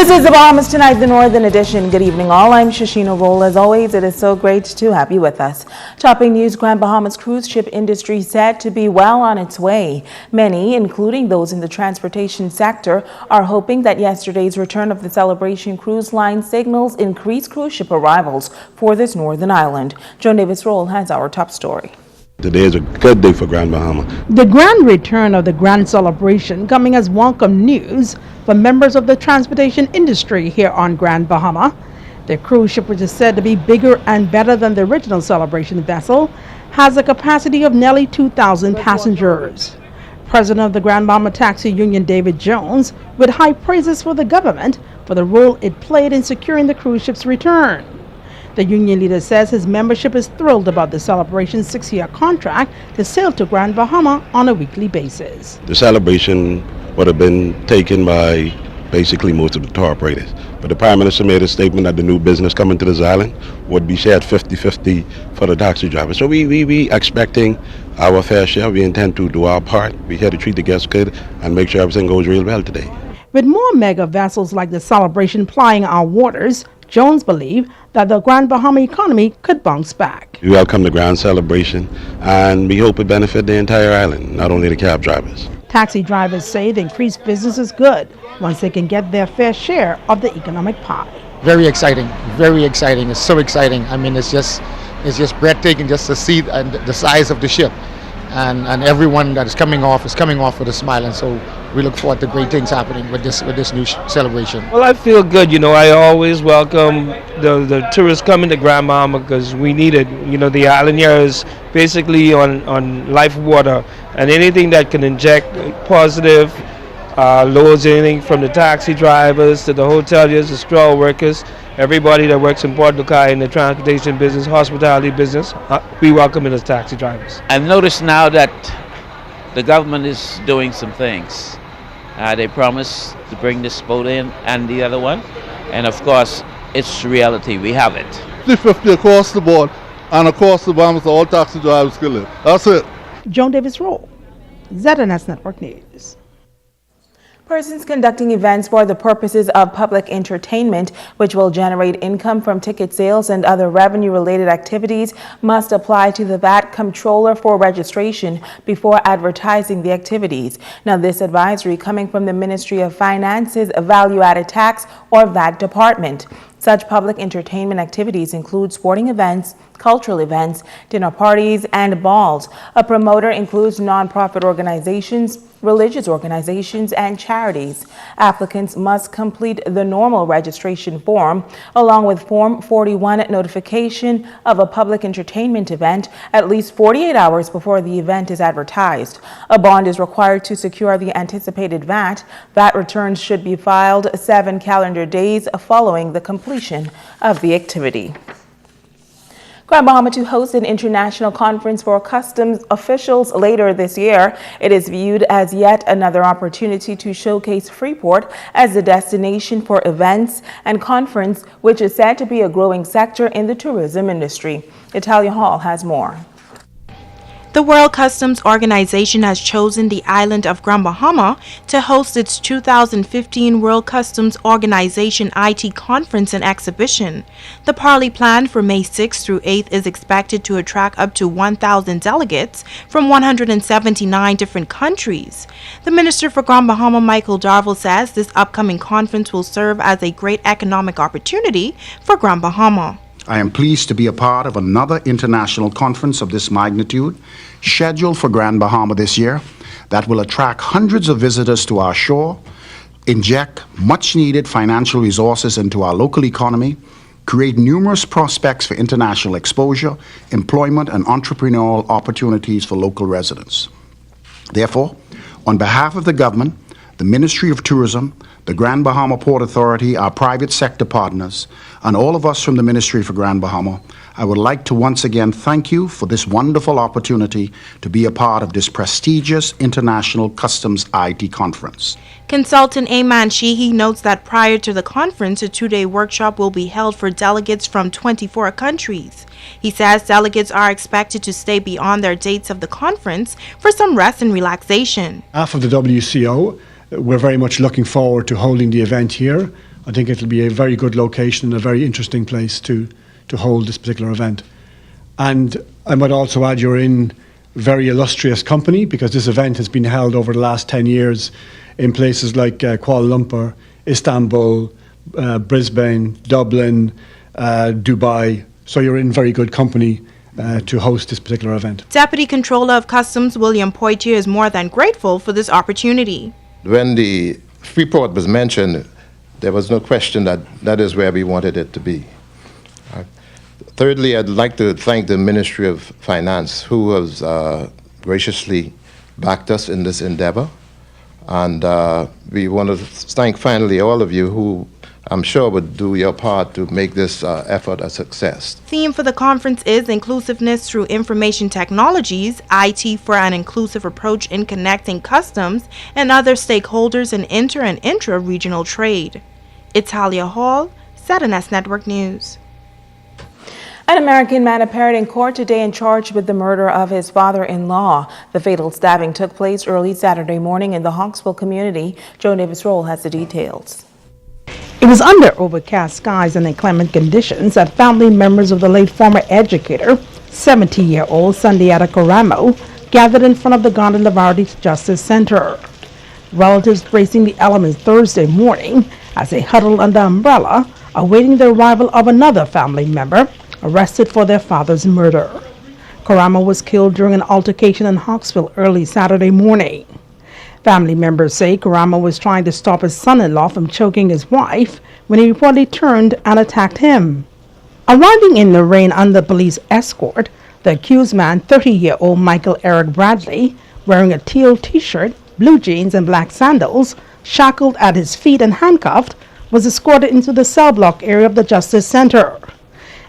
This is the Bahamas Tonight, the Northern Edition. Good evening, all. I'm Shashina Roll. As always, it is so great to have you with us. Topping news: Grand Bahamas cruise ship industry said to be well on its way. Many, including those in the transportation sector, are hoping that yesterday's return of the Celebration cruise line signals increased cruise ship arrivals for this northern island. Joan Davis Roll has our top story. Today is a good day for Grand Bahama. The grand return of the Grand Celebration coming as welcome news for members of the transportation industry here on Grand Bahama. The cruise ship, which is said to be bigger and better than the original Celebration vessel, has a capacity of nearly 2,000 passengers. President of the Grand Bahama Taxi Union, David Jones, with high praises for the government for the role it played in securing the cruise ship's return. The union leader says his membership is thrilled about the Celebration's 6-year contract to sail to Grand Bahama on a weekly basis. The Celebration would have been taken by basically most of the tour operators. But the Prime Minister made a statement that the new business coming to this island would be shared 50-50 for the taxi drivers. So we expecting our fair share. We intend to do our part. We're here to treat the guests good and make sure everything goes real well today. With more mega vessels like the Celebration plying our waters, Jones believed that the Grand Bahama economy could bounce back. We welcome the Grand Celebration, and we hope it benefit the entire island, not only the cab drivers. Taxi drivers say the increased business is good once they can get their fair share of the economic pie. Very exciting, very exciting. It's so exciting. I mean, it's just breathtaking just to see the size of the ship. And everyone that is coming off with a smile, and so we look forward to great things happening with this new Celebration. Well, I feel good. I always welcome the tourists coming to Grand Bahama because we need it. The island here is basically on life water, and anything that can inject positive loads, anything from the taxi drivers to the hoteliers, the straw workers, everybody that works in Port Lucay in the transportation business, hospitality business, we welcome it as taxi drivers. I've noticed now that the government is doing some things. They promised to bring this boat in and the other one, and of course, it's reality. We have it. 50-50 across the board, and across the Bahamas, all taxi drivers can live. That's it. Joan Davis Roll, ZNS Network News. Persons conducting events for the purposes of public entertainment, which will generate income from ticket sales and other revenue-related activities, must apply to the VAT Comptroller for registration before advertising the activities. Now, this advisory coming from the Ministry of Finance's Value-Added Tax or VAT Department. Such public entertainment activities include sporting events, cultural events, dinner parties, and balls. A promoter includes nonprofit organizations, religious organizations, and charities. Applicants must complete the normal registration form along with Form 41 notification of a public entertainment event at least 48 hours before the event is advertised. A bond is required to secure the anticipated VAT. VAT returns should be filed 7 calendar days following the completion of the activity. Grand Bahama to host an international conference for customs officials later this year. It is viewed as yet another opportunity to showcase Freeport as a destination for events and conference, which is said to be a growing sector in the tourism industry. Italia Hall has more. The World Customs Organization has chosen the island of Grand Bahama to host its 2015 World Customs Organization IT Conference and Exhibition. The party planned for May 6th through 8th is expected to attract up to 1,000 delegates from 179 different countries. The Minister for Grand Bahama, Michael Darville, says this upcoming conference will serve as a great economic opportunity for Grand Bahama. I am pleased to be a part of another international conference of this magnitude, scheduled for Grand Bahama this year, that will attract hundreds of visitors to our shore, inject much-needed financial resources into our local economy, create numerous prospects for international exposure, employment, and entrepreneurial opportunities for local residents. Therefore, on behalf of the government, the Ministry of Tourism, the Grand Bahama Port Authority, our private sector partners, and all of us from the Ministry for Grand Bahama, I would like to once again thank you for this wonderful opportunity to be a part of this prestigious International Customs IT Conference. Consultant Ayman Sheehy notes that prior to the conference, a 2-day workshop will be held for delegates from 24 countries. He says delegates are expected to stay beyond their dates of the conference for some rest and relaxation. On behalf of the WCO, we're very much looking forward to holding the event here. I think it'll be a very good location and a very interesting place to hold this particular event. And I might also add you're in very illustrious company, because this event has been held over the last 10 years in places like Kuala Lumpur, Istanbul, Brisbane, Dublin, Dubai. So you're in very good company to host this particular event. Deputy Controller of Customs William Poitier is more than grateful for this opportunity. When the Freeport was mentioned, there was no question that that is where we wanted it to be. Thirdly, I'd like to thank the Ministry of Finance, who has graciously backed us in this endeavor. And we want to thank finally all of you who I'm sure would do your part to make this effort a success. Theme for the conference is Inclusiveness Through Information Technologies, IT for an Inclusive Approach in Connecting Customs and Other Stakeholders in Inter- and Intra-Regional Trade. Italia Hall, ZNS Network News. An American man appeared in court today and charged with the murder of his father-in-law. The fatal stabbing took place early Saturday morning in the Hawksville community. Joe Davis-Roll has the details. It was under overcast skies and inclement conditions that family members of the late former educator, 70-year-old Sundiata Caramo, gathered in front of the Garden Lavardi Justice Center. Relatives bracing the elements Thursday morning as they huddled under umbrella, awaiting the arrival of another family member arrested for their father's murder. Caramo was killed during an altercation in Hawksville early Saturday morning. Family members say Caramo was trying to stop his son-in-law from choking his wife when he reportedly turned and attacked him. Arriving in the rain under police escort, the accused man, 30-year-old Michael Eric Bradley, wearing a teal t-shirt, blue jeans, and black sandals, shackled at his feet and handcuffed, was escorted into the cell block area of the Justice Center.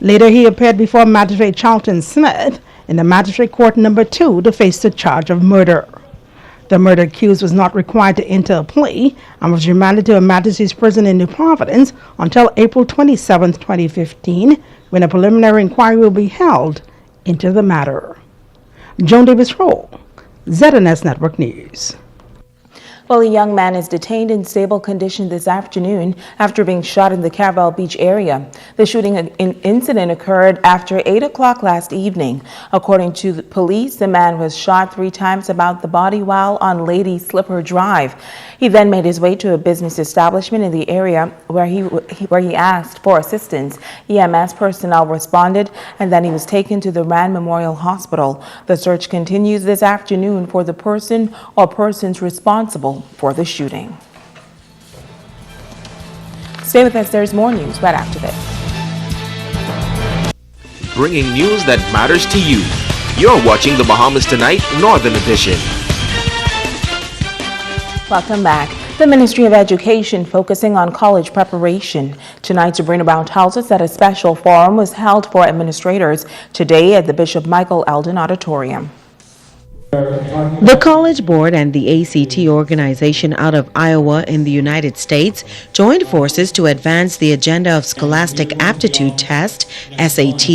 Later, he appeared before Magistrate Charlton Smith in the Magistrate Court No. 2 to face the charge of murder. The murder accused was not required to enter a plea and was remanded to a magistrate's prison in New Providence until April 27, 2015, when a preliminary inquiry will be held into the matter. Joan Davis-Roll, ZNS Network News. Well, a young man is detained in stable condition this afternoon after being shot in the Caravel Beach area. The shooting incident occurred after 8 o'clock last evening. According to the police, the man was shot 3 times about the body while on Lady Slipper Drive. He then made his way to a business establishment in the area where he asked for assistance. EMS personnel responded, and then he was taken to the Rand Memorial Hospital. The search continues this afternoon for the person or persons responsible for the shooting. Stay with us, there's more news right after this. Bringing news that matters to you. You're watching the Bahamas Tonight Northern Edition. Welcome back. The Ministry of Education focusing on college preparation. Tonight, Sabrina Brown tells us that a special forum was held for administrators today at the Bishop Michael Eldon Auditorium. The College Board and the ACT organization out of Iowa in the United States joined forces to advance the agenda of Scholastic Aptitude Test, SAT,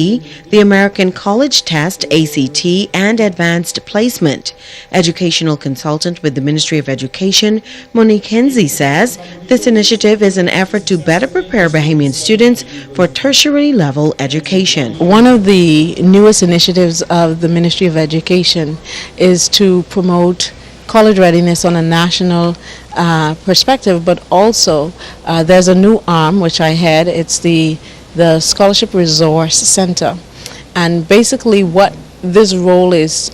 the American College Test, ACT, and Advanced Placement. Educational consultant with the Ministry of Education, Monique Hensey, says this initiative is an effort to better prepare Bahamian students for tertiary level education. One of the newest initiatives of the Ministry of Education is to promote college readiness on a national perspective, but also there's a new arm which I head. It's the Scholarship Resource Center, and basically what this role is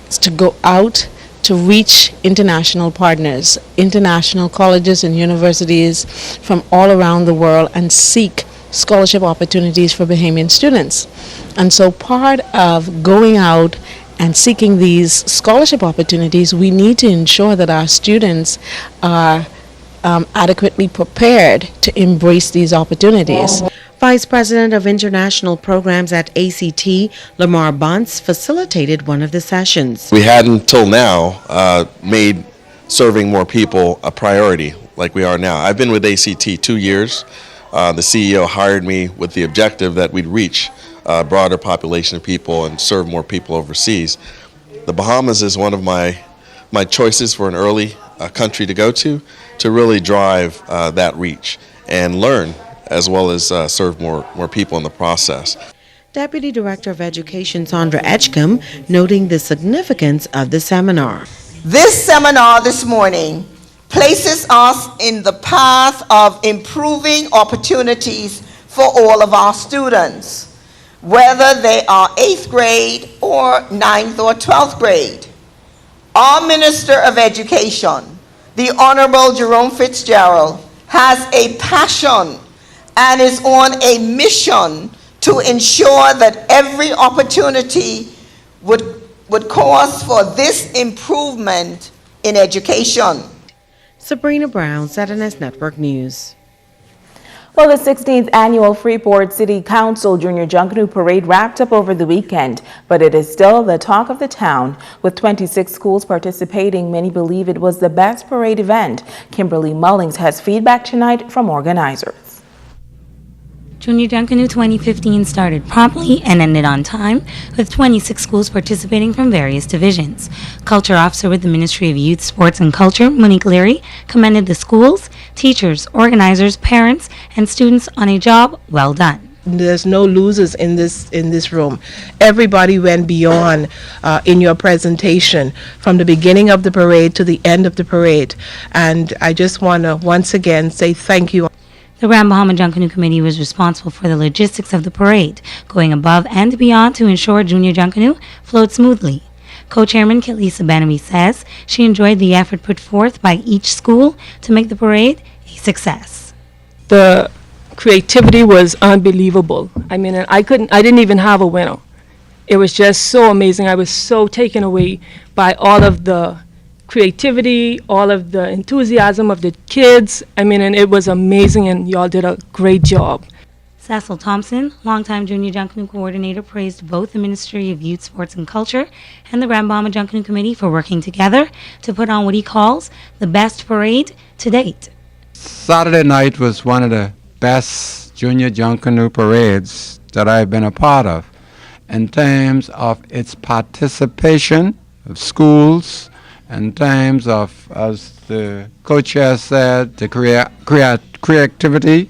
to go out to reach international partners, international colleges and universities from all around the world, and seek scholarship opportunities for Bahamian students. And so part of going out and seeking these scholarship opportunities, we need to ensure that our students are adequately prepared to embrace these opportunities. Vice President of International Programs at ACT, Lamar Bunce, facilitated one of the sessions. We had until now made serving more people a priority like we are now. I've been with ACT 2 years. The CEO hired me with the objective that we'd reach a broader population of people and serve more people overseas. The Bahamas is one of my choices for an early country to go to really drive that reach. and learn as well as serve more people in the process. Deputy Director of Education Sandra Etchcombe noting the significance of the seminar. This seminar this morning places us in the path of improving opportunities for all of our students, whether they are 8th grade or 9th or 12th grade. Our Minister of Education, the Honorable Jerome Fitzgerald, has a passion and is on a mission to ensure that every opportunity would cause for this improvement in education. Sabrina Brown, ZNS Network News. Well, the 16th annual Freeport City Council Junior Junkanoo Parade wrapped up over the weekend, but it is still the talk of the town. With 26 schools participating, many believe it was the best parade event. Kimberly Mullings has feedback tonight from organizers. Junior Junkanoo 2015 started promptly and ended on time, with 26 schools participating from various divisions. Culture Officer with the Ministry of Youth, Sports and Culture, Monique Leary, commended the schools, teachers, organizers, parents, and students on a job well done. There's no losers in this room. Everybody went beyond in your presentation from the beginning of the parade to the end of the parade. And I just want to once again say thank you. The Grand Bahama Junkanoo Committee was responsible for the logistics of the parade, going above and beyond to ensure Junior Junkanoo flowed smoothly. Co-chairman Kelisa Benamy says she enjoyed the effort put forth by each school to make the parade a success. The creativity was unbelievable. I mean, I didn't even have a winner. It was just so amazing. I was so taken away by all of the creativity, all of the enthusiasm of the kids. I mean, and it was amazing, and y'all did a great job. Cecil Thompson, longtime Junior Junkanoo coordinator, praised both the Ministry of Youth, Sports and Culture and the Grand Bahama Junkanoo Committee for working together to put on what he calls the best parade to date. Saturday night was one of the best Junior Junkanoo parades that I've been a part of in terms of its participation of schools, in terms of, as the co-chair said, the creativity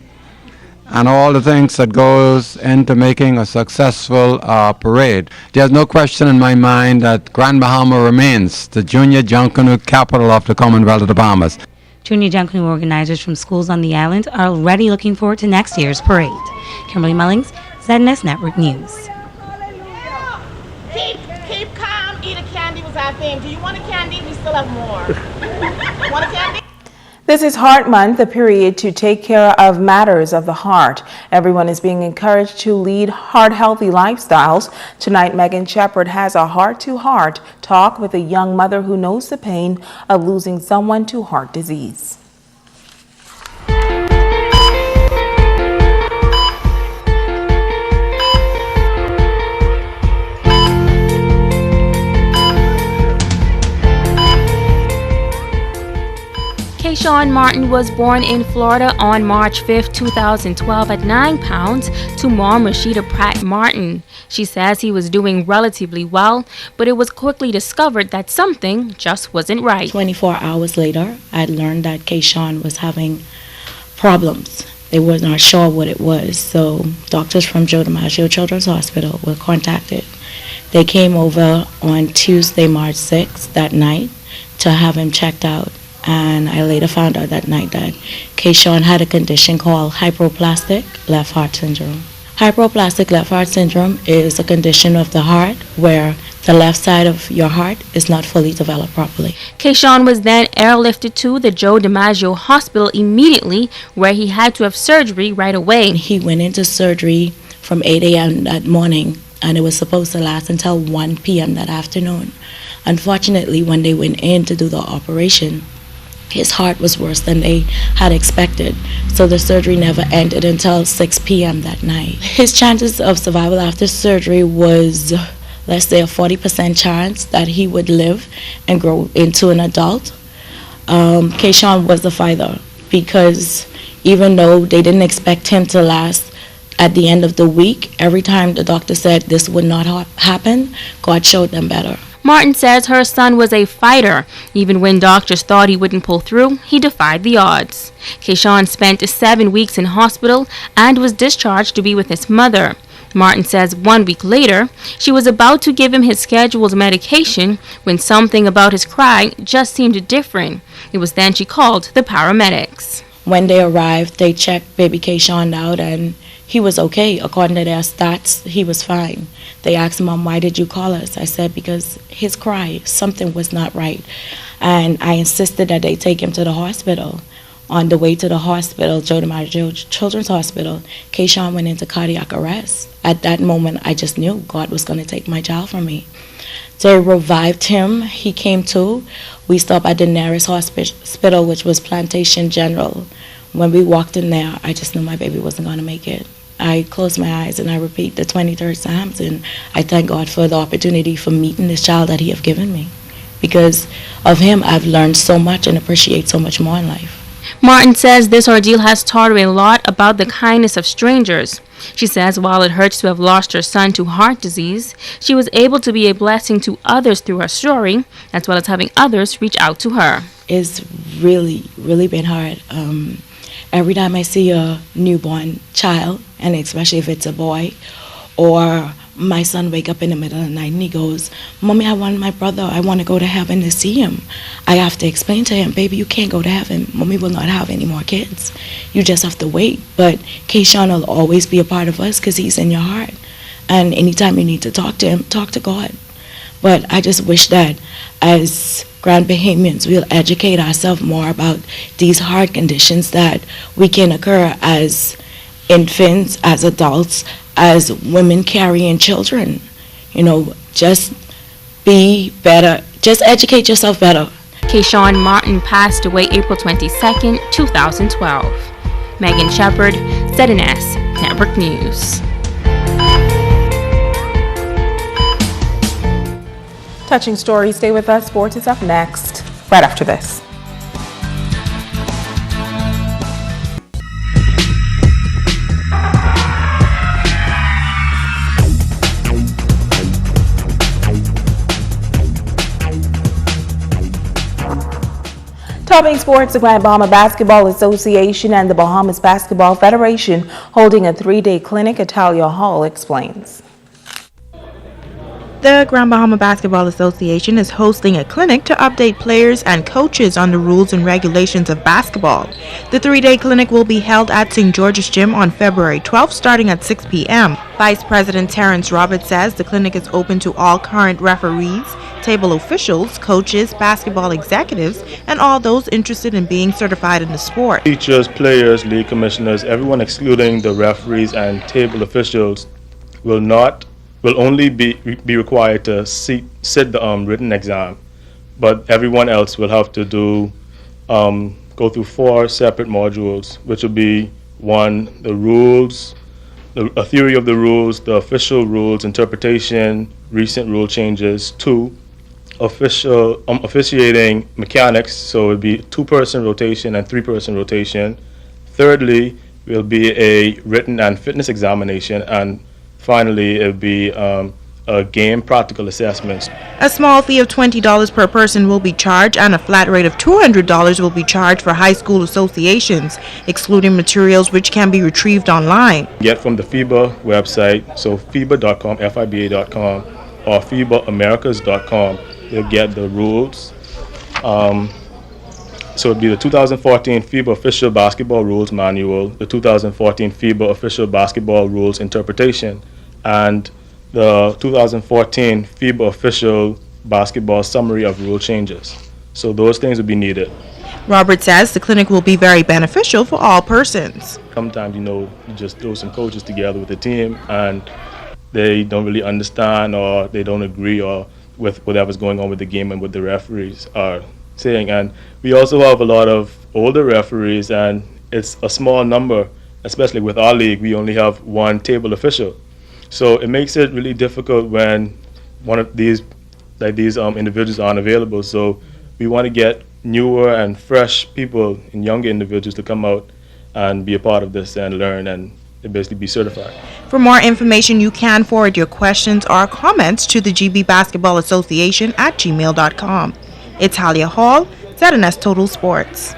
and all the things that goes into making a successful parade. There's no question in my mind that Grand Bahama remains the Junior Junkanoo capital of the Commonwealth of the Bahamas. Junior Junkanoo organizers from schools on the island are already looking forward to next year's parade. Kimberly Mullings, ZNS Network News. Keep calm, eat a candy was our theme. Do you want a candy? We still have more. Want a candy? This is Heart Month, a period to take care of matters of the heart. Everyone is being encouraged to lead heart-healthy lifestyles. Tonight, Megan Shepard has a heart-to-heart talk with a young mother who knows the pain of losing someone to heart disease. Kayshawn Martin was born in Florida on March 5, 2012 at 9 pounds to mom Rashida Pratt Martin. She says he was doing relatively well, but it was quickly discovered that something just wasn't right. 24 hours later, I learned that Kayshawn was having problems. They were not sure what it was, so doctors from Joe DiMaggio Children's Hospital were contacted. They came over on Tuesday, March 6th, that night, to have him checked out. And I later found out that night that Kayshawn had a condition called hypoplastic left heart syndrome. Hypoplastic left heart syndrome is a condition of the heart where the left side of your heart is not fully developed properly. Kayshawn was then airlifted to the Joe DiMaggio Hospital immediately, where he had to have surgery right away. He went into surgery from 8 a.m. that morning, and it was supposed to last until 1 p.m. that afternoon. Unfortunately, when they went in to do the operation, his heart was worse than they had expected, so the surgery never ended until 6 p.m. that night. His chances of survival after surgery was, let's say, a 40% chance that he would live and grow into an adult. Kayshawn was a fighter because even though they didn't expect him to last, at the end of the week, every time the doctor said this would not happen, God showed them better. Martin says her son was a fighter. Even when doctors thought he wouldn't pull through, he defied the odds. Kayshawn spent 7 weeks in hospital and was discharged to be with his mother. Martin says 1 week later, she was about to give him his scheduled medication when something about his cry just seemed different. It was then she called the paramedics. When they arrived, they checked baby Kayshawn out and he was okay. According to their stats, he was fine. They asked Mom, why did you call us? I said, because his cry, something was not right. And I insisted that they take him to the hospital. On the way to the hospital, Children's Hospital, Kayshawn went into cardiac arrest. At that moment, I just knew God was going to take my child from me. They revived him. He came to. We stopped at the nearest hospital, which was Plantation General. When we walked in there, I just knew my baby wasn't going to make it. I close my eyes and I repeat the 23rd Psalms, and I thank God for the opportunity for meeting this child that He have given me. Because of him, I've learned so much and appreciate so much more in life. Martin says this ordeal has taught her a lot about the kindness of strangers. She says while it hurts to have lost her son to heart disease, she was able to be a blessing to others through her story, as well as having others reach out to her. It's really, really been hard. Every time I see a newborn child, and especially if it's a boy, or my son wake up in the middle of the night and he goes, Mommy, I want my brother. I want to go to heaven to see him. I have to explain to him, baby, you can't go to heaven. Mommy will not have any more kids. You just have to wait. But Kayshawn will always be a part of us because he's in your heart. And anytime you need to talk to him, talk to God. But I just wish that as Grand Bahamians, we'll educate ourselves more about these heart conditions that we can occur as infants, as adults, as women carrying children. You know, just be better. Just educate yourself better. Kayshawn Martin passed away April 22nd, 2012. Megan Shepard, ZNS Network News. Touching stories, stay with us. Sports is up next, right after this. Topping sports, the Grand Bahama Basketball Association and the Bahamas Basketball Federation holding a 3-day clinic at Talia Hall explains. The Grand Bahama Basketball Association is hosting a clinic to update players and coaches on the rules and regulations of basketball. The 3-day clinic will be held at St. George's Gym on February 12th, starting at 6 p.m. Vice President Terrence Roberts says the clinic is open to all current referees, table officials, coaches, basketball executives, and all those interested in being certified in the sport. Teachers, players, league commissioners, everyone excluding the referees and table officials will only be required to sit the written exam, but everyone else will have to go through 4 separate modules, which will be 1, the rules, a theory of the rules, the official rules, interpretation, recent rule changes. 2, officiating mechanics, so it would be 2-person rotation and 3-person rotation. Thirdly, will be a written and fitness examination, and finally, it will be a game practical assessment. A small fee of $20 per person will be charged, and a flat rate of $200 will be charged for high school associations, excluding materials which can be retrieved online. Get from the FIBA website, so FIBA.com, FIBA.com, or FIBAAmericas.com. You'll get the rules. So it'll be the 2014 FIBA Official Basketball Rules Manual, the 2014 FIBA Official Basketball Rules Interpretation, and the 2014 FIBA Official Basketball Summary of Rule Changes. So those things will be needed. Robert says the clinic will be very beneficial for all persons. Sometimes, you just throw some coaches together with the team and they don't really understand, or they don't agree with whatever's going on with the game and what the referees are saying. And we also have a lot of older referees, and it's a small number, especially with our league. We only have 1 table official, so it makes it really difficult when one of these individuals aren't available. So we want to get newer and fresh people and younger individuals to come out and be a part of this and learn and basically be certified. For more information, you can forward your questions or comments to the GB Basketball Association at gmail.com. It's Halia Hall, ZNS Total Sports.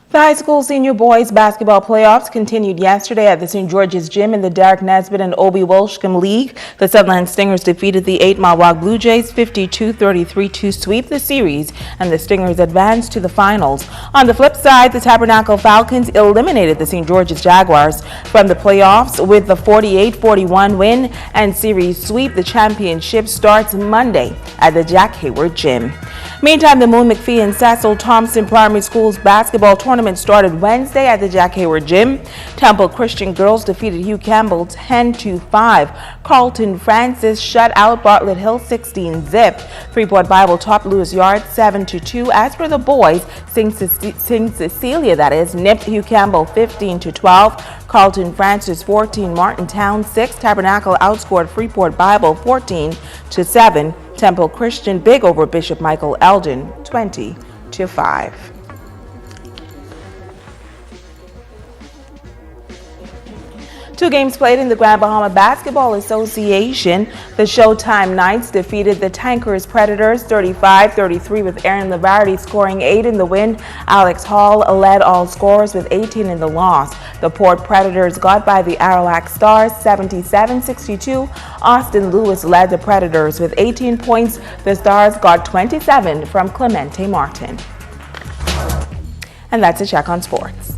The high school senior boys basketball playoffs continued yesterday at the St. George's Gym in the Derek Nesbitt and Obie Welshcombe League. The Sutherland Stingers defeated the 8 Mile Rock Blue Jays 52-33 to sweep the series, and the Stingers advanced to the finals. On the flip side, the Tabernacle Falcons eliminated the St. George's Jaguars from the playoffs with the 48-41 win, and series sweep. The championship starts Monday at the Jack Hayward Gym. Meantime, the Moon McPhee and Cecil Thompson Primary Schools basketball tournament started Wednesday at the Jack Hayward Gym. Temple Christian girls defeated Hugh Campbell 10-5. Carlton Francis shut out Bartlett Hill 16-zip. Freeport Bible topped Lewis Yard 7-2. As for the boys, St. Cecilia, nipped Hugh Campbell 15-12. Carlton Francis 14, Martintown 6. Tabernacle outscored Freeport Bible 14-7. Temple Christian big over Bishop Michael Eldon 20-5. Two games played in the Grand Bahama Basketball Association. The Showtime Knights defeated the Tankers Predators 35-33 with Aaron Lavardi scoring 8 in the win. Alex Hall led all scorers with 18 in the loss. The Port Predators got by the Arawak Stars 77-62. Austin Lewis led the Predators with 18 points. The Stars got 27 from Clemente Martin. And that's a check on sports.